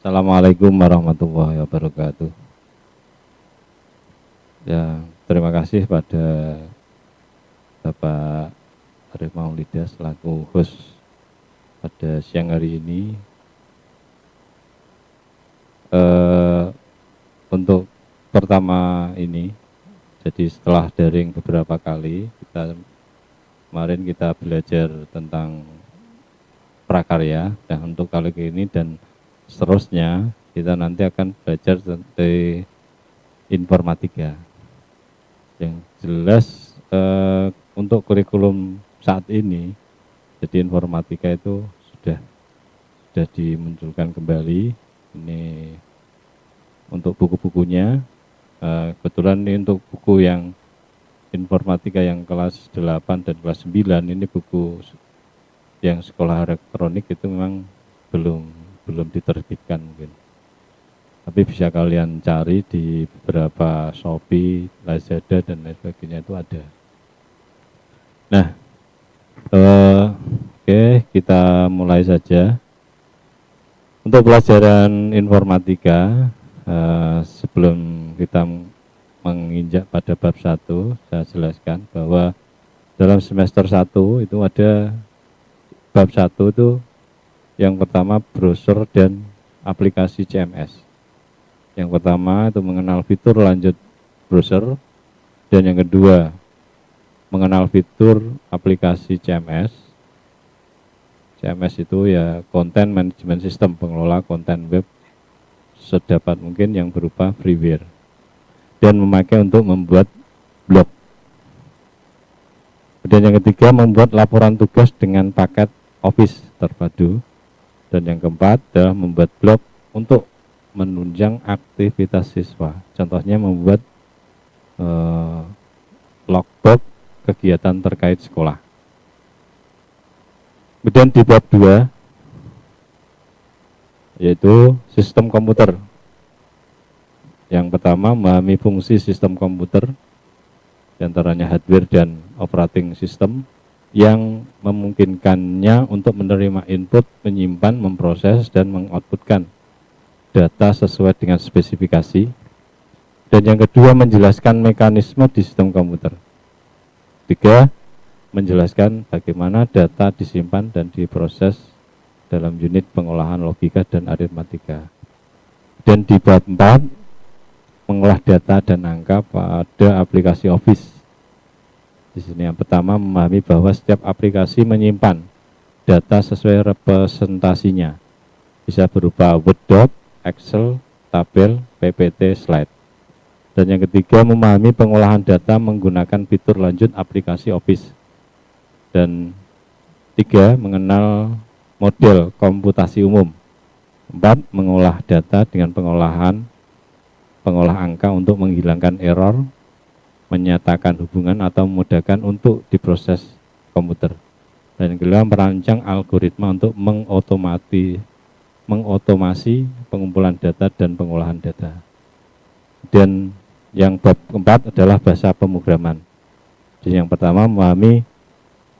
Assalamualaikum warahmatullahi wabarakatuh. Ya, terima kasih pada Bapak Arif Maulida selaku host pada siang hari ini. Untuk pertama ini, jadi setelah daring beberapa kali, kemarin kita belajar tentang prakarya, dan untuk kali ini dan seterusnya kita nanti akan belajar tentang informatika. Yang jelas untuk kurikulum saat ini, jadi informatika itu sudah dimunculkan kembali. Ini untuk buku-bukunya, kebetulan ini untuk buku yang informatika yang kelas 8 dan kelas 9, ini buku yang sekolah elektronik itu memang belum diterbitkan mungkin. Tapi bisa kalian cari di beberapa Shopee, Lazada, dan lain sebagainya itu ada. Nah, oke, kita mulai saja. Untuk pelajaran informatika, sebelum kita menginjak pada bab 1, saya jelaskan bahwa dalam semester 1 itu ada bab 1 itu yang pertama browser dan aplikasi CMS. Yang pertama itu mengenal fitur lanjut browser, dan yang kedua mengenal fitur aplikasi CMS. CMS itu ya Content Management System, pengelola konten web sedapat mungkin yang berupa freeware, dan memakai untuk membuat blog. Dan yang ketiga membuat laporan tugas dengan paket Office terpadu. Dan yang keempat adalah membuat blog untuk menunjang aktivitas siswa. Contohnya membuat logbook kegiatan terkait sekolah. Kemudian di bab 2 yaitu sistem komputer. Yang pertama memahami fungsi sistem komputer, diantaranya hardware dan operating system, yang memungkinkannya untuk menerima input, menyimpan, memproses, dan mengoutputkan data sesuai dengan spesifikasi. Dan yang kedua menjelaskan mekanisme di sistem komputer. 3, menjelaskan bagaimana data disimpan dan diproses dalam unit pengolahan logika dan aritmatika. Dan di bab 4 mengolah data dan angka pada aplikasi Office. Di sini yang pertama memahami bahwa setiap aplikasi menyimpan data sesuai representasinya. Bisa berupa Word doc, Excel, tabel, PPT, slide. Dan yang ketiga memahami pengolahan data menggunakan fitur lanjut aplikasi Office. Dan 3, mengenal model komputasi umum. 4, mengolah data dengan pengolah angka untuk menghilangkan error, menyatakan hubungan atau memudahkan untuk diproses komputer. Dan yang kelima merancang algoritma untuk mengotomasi pengumpulan data dan pengolahan data. Dan yang bab keempat adalah bahasa pemrograman. Jadi yang pertama memahami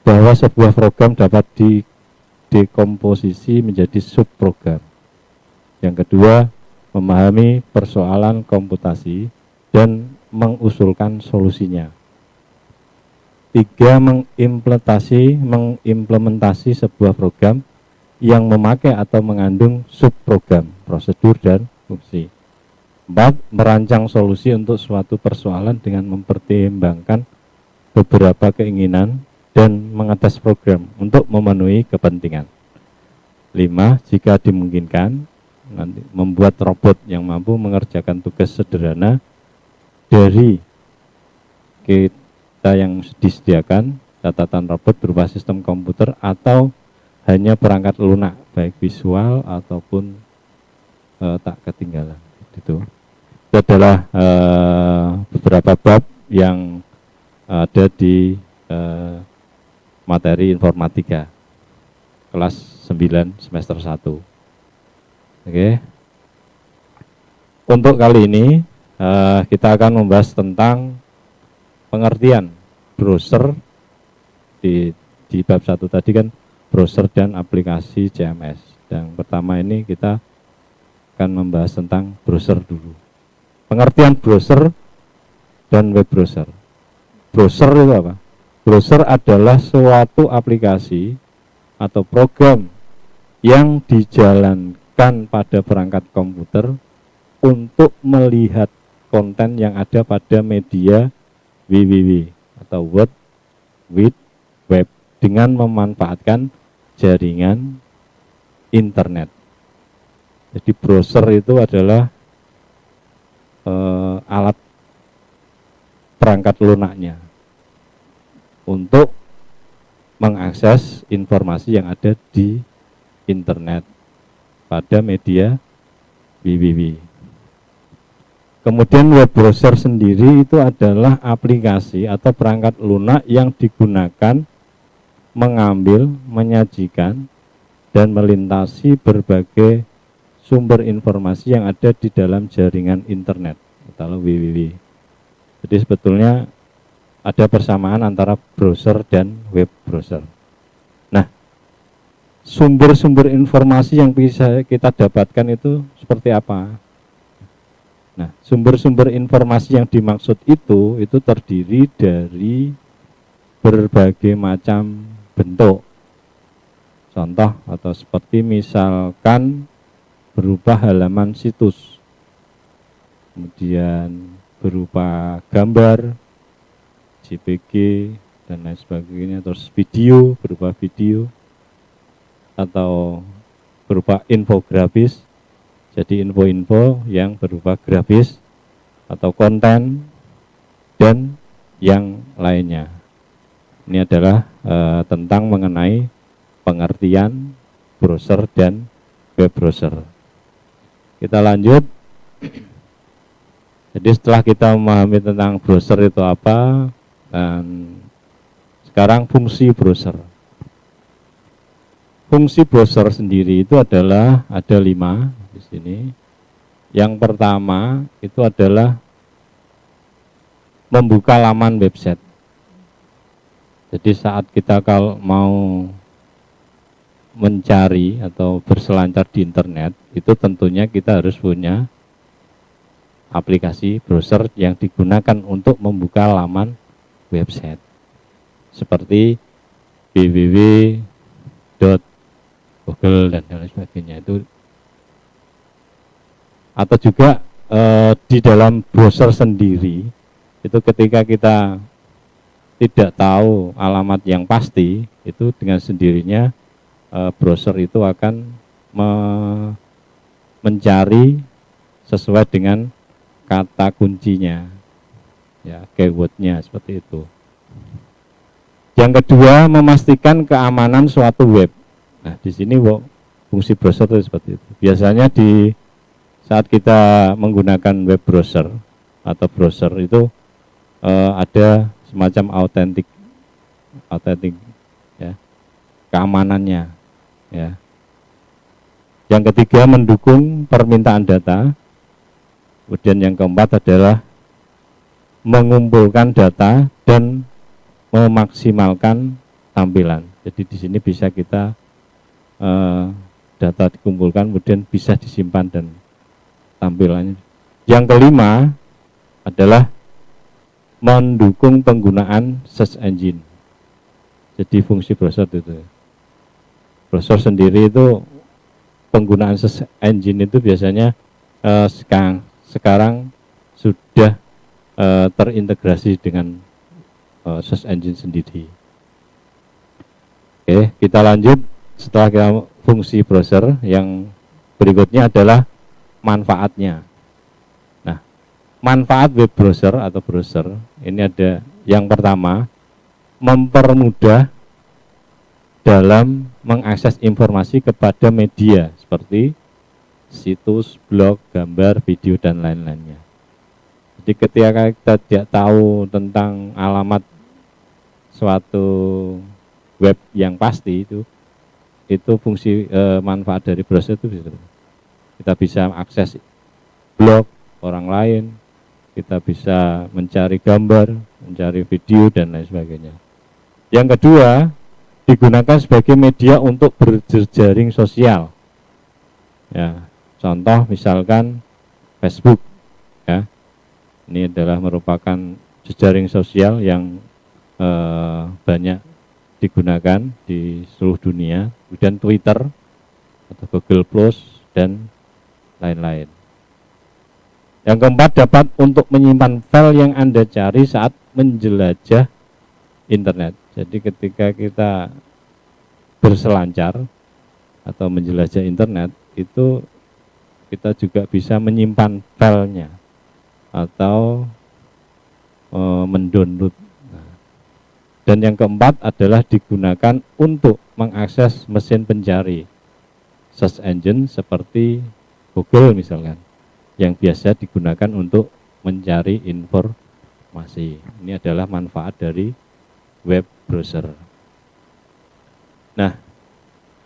bahwa sebuah program dapat didekomposisi menjadi subprogram. Yang kedua, memahami persoalan komputasi dan mengusulkan solusinya. 3, mengimplementasi sebuah program yang memakai atau mengandung subprogram, prosedur, dan fungsi. 4, merancang solusi untuk suatu persoalan dengan mempertimbangkan beberapa keinginan dan mengetes program untuk memenuhi kepentingan. 5, jika dimungkinkan, nanti membuat robot yang mampu mengerjakan tugas sederhana dari kita yang disediakan, catatan robot berupa sistem komputer atau hanya perangkat lunak, baik visual ataupun tak ketinggalan. Itu adalah beberapa bab yang ada di materi informatika kelas 9 semester 1. Oke. Untuk kali ini kita akan membahas tentang pengertian browser. Di bab 1 tadi kan browser dan aplikasi CMS. Yang pertama ini kita akan membahas tentang browser dulu. Pengertian browser dan web browser. Browser itu apa? Browser adalah suatu aplikasi atau program yang dijalankan pada perangkat komputer untuk melihat konten yang ada pada media www atau World Wide Web dengan memanfaatkan jaringan internet. Jadi browser itu adalah alat perangkat lunaknya untuk mengakses informasi yang ada di internet pada media www. Kemudian web browser sendiri itu adalah aplikasi atau perangkat lunak yang digunakan mengambil, menyajikan, dan melintasi berbagai sumber informasi yang ada di dalam jaringan internet atau www. Jadi sebetulnya ada persamaan antara browser dan web browser. Nah, sumber-sumber informasi yang bisa kita dapatkan itu seperti apa? Nah, sumber-sumber informasi yang dimaksud itu terdiri dari berbagai macam bentuk. Contoh atau seperti misalkan berupa halaman situs, kemudian berupa gambar, JPG, dan lain sebagainya, terus video, berupa video, atau berupa infografis, jadi info-info yang berupa grafis atau konten dan yang lainnya. Ini adalah tentang mengenai pengertian browser dan web browser. Kita lanjut. Jadi setelah kita memahami tentang browser itu apa, dan sekarang fungsi browser. Fungsi browser sendiri itu adalah ada 5 di sini. Yang pertama itu adalah membuka laman website. Jadi saat kita kalau mau mencari atau berselancar di internet, itu tentunya kita harus punya aplikasi browser yang digunakan untuk membuka laman website. Seperti www.google dan lain sebagainya itu. Atau juga di dalam browser sendiri, itu ketika kita tidak tahu alamat yang pasti, itu dengan sendirinya browser itu akan mencari sesuai dengan kata kuncinya, ya, keywordnya seperti itu. Yang kedua, memastikan keamanan suatu web. Nah, di sini fungsi browser itu seperti itu. Biasanya di saat kita menggunakan web browser atau browser itu ada semacam autentik ya, keamanannya, ya. Yang ketiga, mendukung permintaan data. Kemudian yang keempat adalah mengumpulkan data dan memaksimalkan tampilan. Jadi di sini bisa kita data dikumpulkan, kemudian bisa disimpan dan tampilannya. Yang kelima adalah mendukung penggunaan search engine. Jadi fungsi browser itu. Browser sendiri itu penggunaan search engine itu biasanya sekarang sudah terintegrasi dengan search engine sendiri. Oke, kita lanjut. Setelah kita fungsi browser, yang berikutnya adalah manfaatnya. Nah, manfaat web browser atau browser ini ada yang pertama, mempermudah dalam mengakses informasi kepada media seperti situs, blog, gambar, video, dan lain-lainnya. Jadi ketika kita tidak tahu tentang alamat suatu web yang pasti, itu fungsi manfaat dari browser itu bisa. Kita bisa akses blog orang lain, kita bisa mencari gambar, mencari video, dan lain sebagainya. Yang kedua, digunakan sebagai media untuk berjejaring sosial. Ya, Contoh misalkan Facebook, ya, ini adalah merupakan jejaring sosial yang banyak digunakan di seluruh dunia. Kemudian Twitter atau Google Plus dan lain-lain. Yang keempat, dapat untuk menyimpan file yang Anda cari saat menjelajah internet. Jadi ketika kita berselancar atau menjelajah internet, itu kita juga bisa menyimpan filenya atau mendownload. Dan yang keempat adalah digunakan untuk mengakses mesin pencari search engine seperti Google misalkan, yang biasa digunakan untuk mencari informasi. Ini adalah manfaat dari web browser. Nah,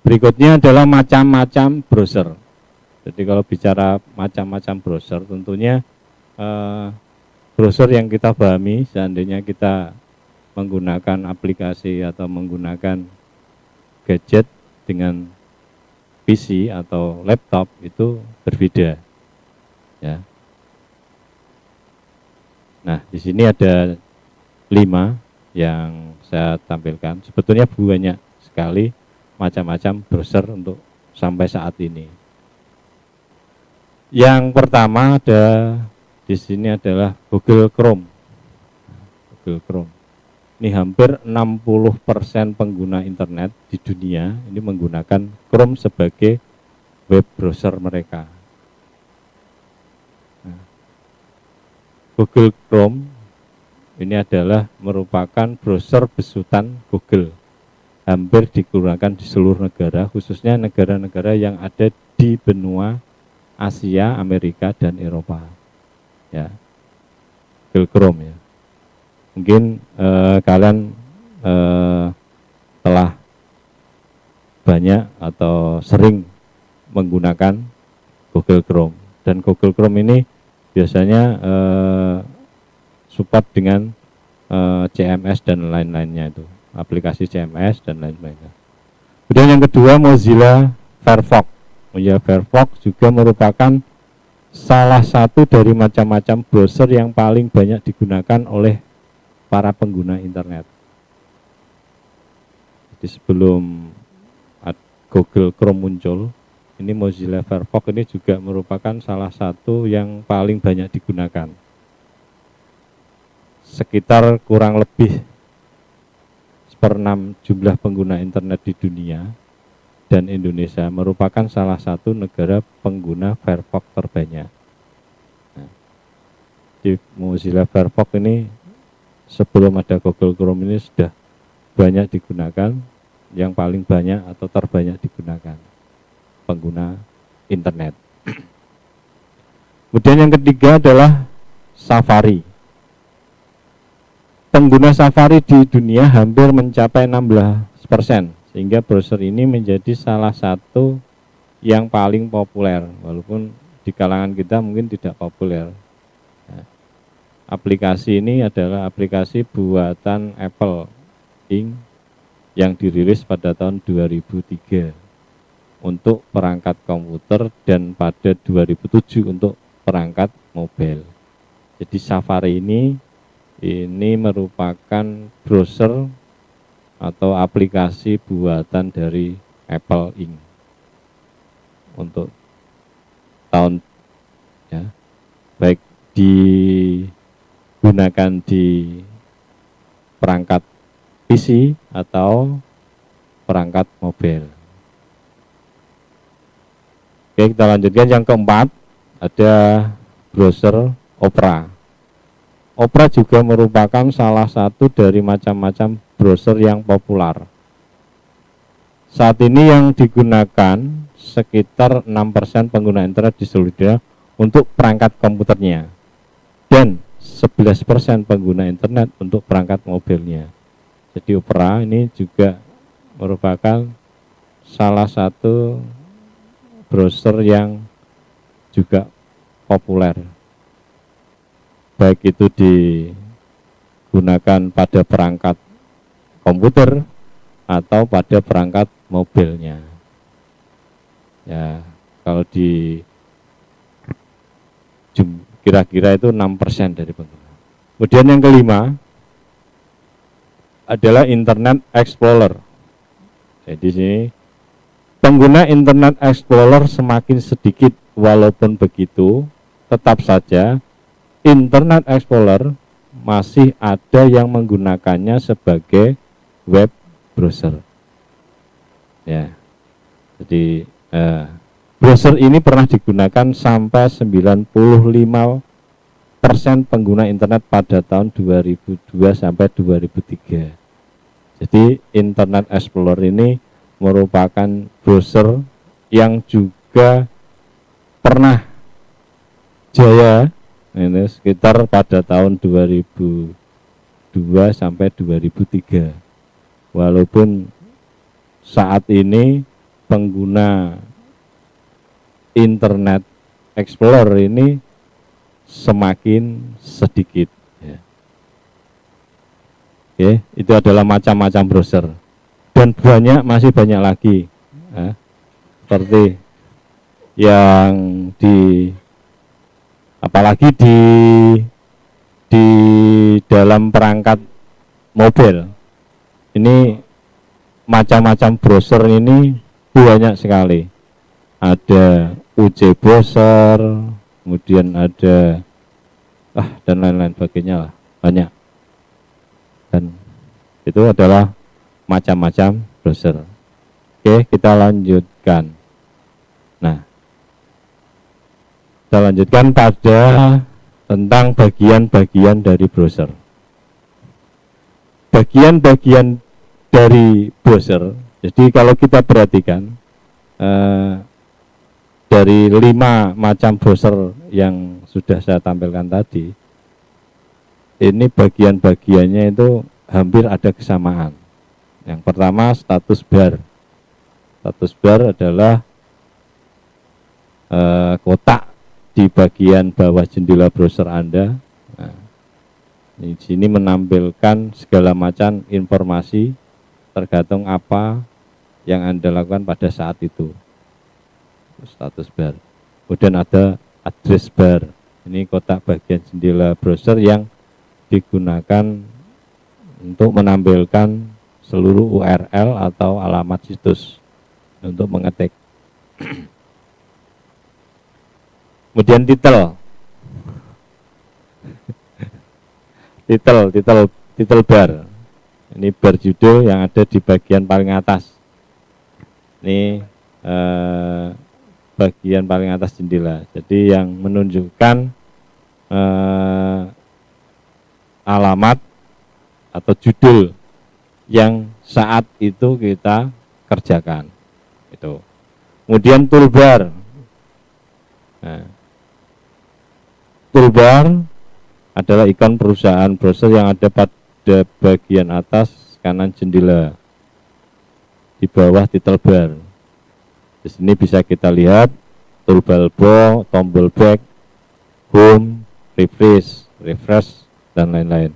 berikutnya adalah macam-macam browser. Jadi kalau bicara macam-macam browser, tentunya browser yang kita pahami, seandainya kita menggunakan aplikasi atau menggunakan gadget dengan PC atau laptop itu berbeda, ya. Nah, di sini ada 5 yang saya tampilkan. Sebetulnya banyak sekali macam-macam browser untuk sampai saat ini. Yang pertama ada di sini adalah Google Chrome. Google Chrome. Ini hampir 60% pengguna internet di dunia ini menggunakan Chrome sebagai web browser mereka. Nah, Google Chrome ini adalah merupakan browser besutan Google. Hampir digunakan di seluruh negara, khususnya negara-negara yang ada di benua Asia, Amerika, dan Eropa. Ya, Google Chrome, ya. Mungkin kalian telah banyak atau sering menggunakan Google Chrome, dan Google Chrome ini biasanya support dengan CMS dan lain-lainnya, itu aplikasi CMS dan lain-lainnya. Kemudian yang kedua, Mozilla Firefox. Mozilla Firefox juga merupakan salah satu dari macam-macam browser yang paling banyak digunakan oleh para pengguna internet. Jadi sebelum Google Chrome muncul, ini Mozilla Firefox ini juga merupakan salah satu yang paling banyak digunakan. Sekitar kurang lebih 1/6 jumlah pengguna internet di dunia, dan Indonesia merupakan salah satu negara pengguna Firefox terbanyak. Nah, di Mozilla Firefox ini sebelum ada Google Chrome ini sudah banyak digunakan, yang paling banyak atau terbanyak digunakan pengguna internet. Kemudian yang ketiga adalah Safari. Pengguna Safari di dunia hampir mencapai 16%, sehingga browser ini menjadi salah satu yang paling populer, walaupun di kalangan kita mungkin tidak populer. Aplikasi ini adalah aplikasi buatan Apple Inc. yang dirilis pada tahun 2003 untuk perangkat komputer dan pada 2007 untuk perangkat mobile. Jadi Safari ini merupakan browser atau aplikasi buatan dari Apple Inc. untuk tahun, ya, baik digunakan di perangkat PC atau perangkat mobile. Oke, kita lanjutkan. Yang keempat ada browser Opera. Opera juga merupakan salah satu dari macam-macam browser yang populer. Saat ini yang digunakan sekitar 6% pengguna internet di seluruh dunia untuk perangkat komputernya, dan 11% pengguna internet untuk perangkat mobilnya. Jadi Opera ini juga merupakan salah satu browser yang juga populer, baik itu digunakan pada perangkat komputer atau pada perangkat mobilnya. Ya, kalau di kira-kira itu 6% dari pengguna. Kemudian yang kelima adalah Internet Explorer. Jadi di sini pengguna Internet Explorer semakin sedikit, walaupun begitu tetap saja Internet Explorer masih ada yang menggunakannya sebagai web browser. Ya, jadi browser ini pernah digunakan sampai 95% pengguna internet pada tahun 2002 sampai 2003. Jadi Internet Explorer ini merupakan browser yang juga pernah jaya ini sekitar pada tahun 2002 sampai 2003. Walaupun saat ini pengguna Internet Explorer ini semakin sedikit. Ya. Oke, itu adalah macam-macam browser dan masih banyak lagi, ya, seperti yang apalagi di dalam perangkat mobil ini macam-macam browser ini banyak sekali. Ada UC browser, kemudian ada dan lain-lain sebagainya lah, banyak. Dan itu adalah macam-macam browser. Oke, kita lanjutkan. Nah, kita lanjutkan pada tentang bagian-bagian dari browser. Bagian-bagian dari browser, jadi kalau kita perhatikan dari 5 macam browser yang sudah saya tampilkan tadi, ini bagian-bagiannya itu hampir ada kesamaan. Yang pertama status bar. Status bar adalah kotak di bagian bawah jendela browser Anda. Nah, di sini menampilkan segala macam informasi tergantung apa yang Anda lakukan pada saat itu. Status bar. Kemudian ada address bar. Ini kotak bagian jendela browser yang digunakan untuk menampilkan seluruh URL atau alamat situs untuk mengetik. Kemudian title bar. Ini bar judul yang ada di bagian paling atas. Ini bagian paling atas jendela. Jadi yang menunjukkan alamat atau judul yang saat itu kita kerjakan. Itu. Kemudian toolbar. Nah, toolbar adalah ikon perusahaan browser yang ada pada bagian atas kanan jendela di bawah title bar. Di sini bisa kita lihat toolbar, tombol back, home, refresh, dan lain-lain.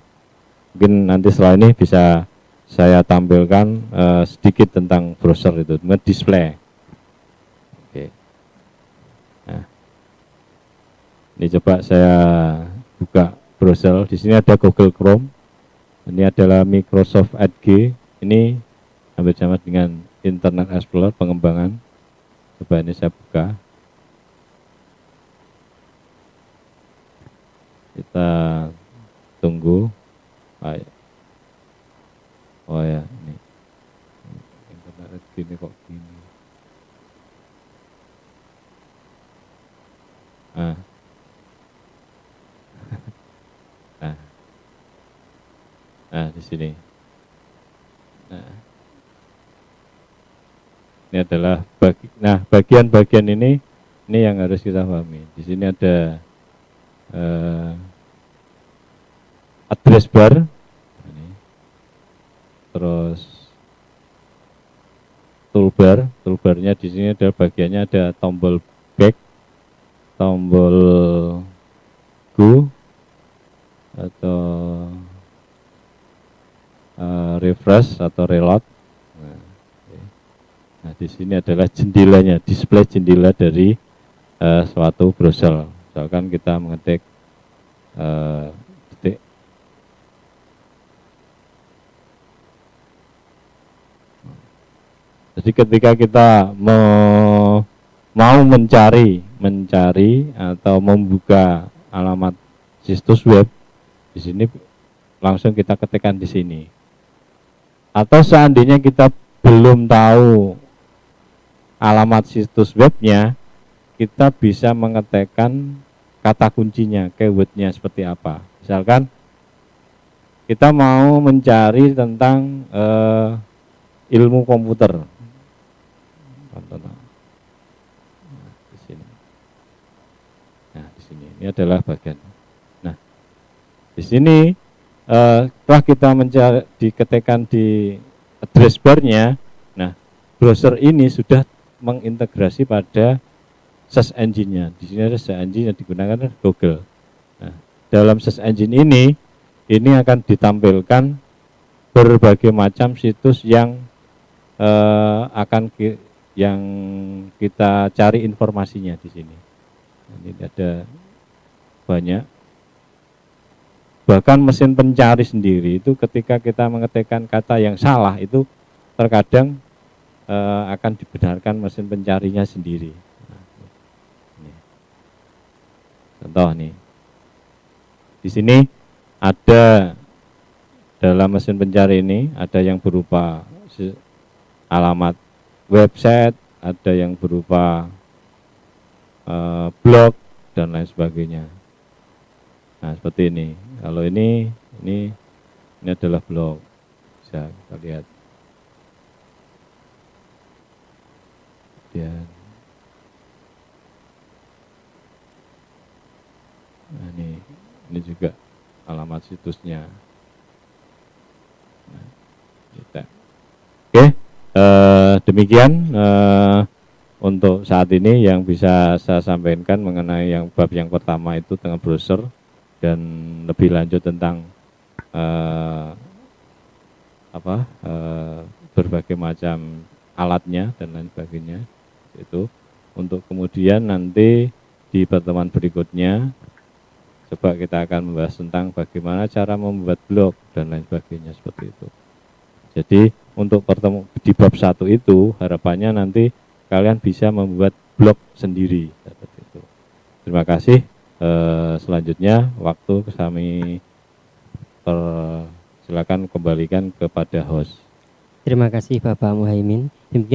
Mungkin nanti setelah ini bisa saya tampilkan sedikit tentang browser itu, dengan display. Oke. Nah, ini coba saya buka browser. Di sini ada Google Chrome. Ini adalah Microsoft Edge. Ini hampir sama dengan Internet Explorer pengembangan. Coba ini saya buka. Kita tunggu. Oh ya, ini Internet gini kok gini. Nah, di sini. Nah, ini adalah bagian-bagian ini yang harus kita pahami. Di sini ada address bar, ini. Terus toolbarnya di sini ada bagiannya ada tombol back, tombol go atau refresh atau reload. Nah, di sini adalah jendelanya, display jendela dari suatu browser. Misalkan kita mengetik detik. Jadi ketika kita mau mencari atau membuka alamat situs web, di sini langsung kita ketikkan di sini. Atau seandainya kita belum tahu alamat situs webnya, kita bisa mengetikkan kata kuncinya, keywordnya seperti apa. Misalkan kita mau mencari tentang ilmu komputer. Nah, di sini. Nah, di sini ini adalah bagian. Nah, di sini setelah kita mencari, diketikkan di address bar-nya, nah browser ini sudah mengintegrasi pada search engine-nya. Di sini ada search engine yang digunakan Google. Nah, dalam search engine ini akan ditampilkan berbagai macam situs yang yang kita cari informasinya di sini. Ini ada banyak. Bahkan mesin pencari sendiri itu ketika kita mengetikkan kata yang salah itu terkadang akan dibenarkan mesin pencarinya sendiri. Nah, ini. Contoh nih, di sini ada dalam mesin pencari ini ada yang berupa alamat website, ada yang berupa blog dan lain sebagainya. Nah, seperti ini. Kalau ini adalah blog. Bisa kita lihat. Dan nah, ini juga alamat situsnya. Nah, kita. Oke. Demikian untuk saat ini yang bisa saya sampaikan mengenai yang bab yang pertama itu tentang browser dan lebih lanjut tentang berbagai macam alatnya dan lain sebagainya. Itu untuk kemudian nanti di pertemuan berikutnya coba kita akan membahas tentang bagaimana cara membuat blog dan lain sebagainya seperti itu. Jadi untuk pertemuan di bab 1 itu harapannya nanti kalian bisa membuat blog sendiri seperti itu. Terima kasih. Selanjutnya waktu kami silakan kembalikan kepada host. Terima kasih Bapak Muhaimin. Demikian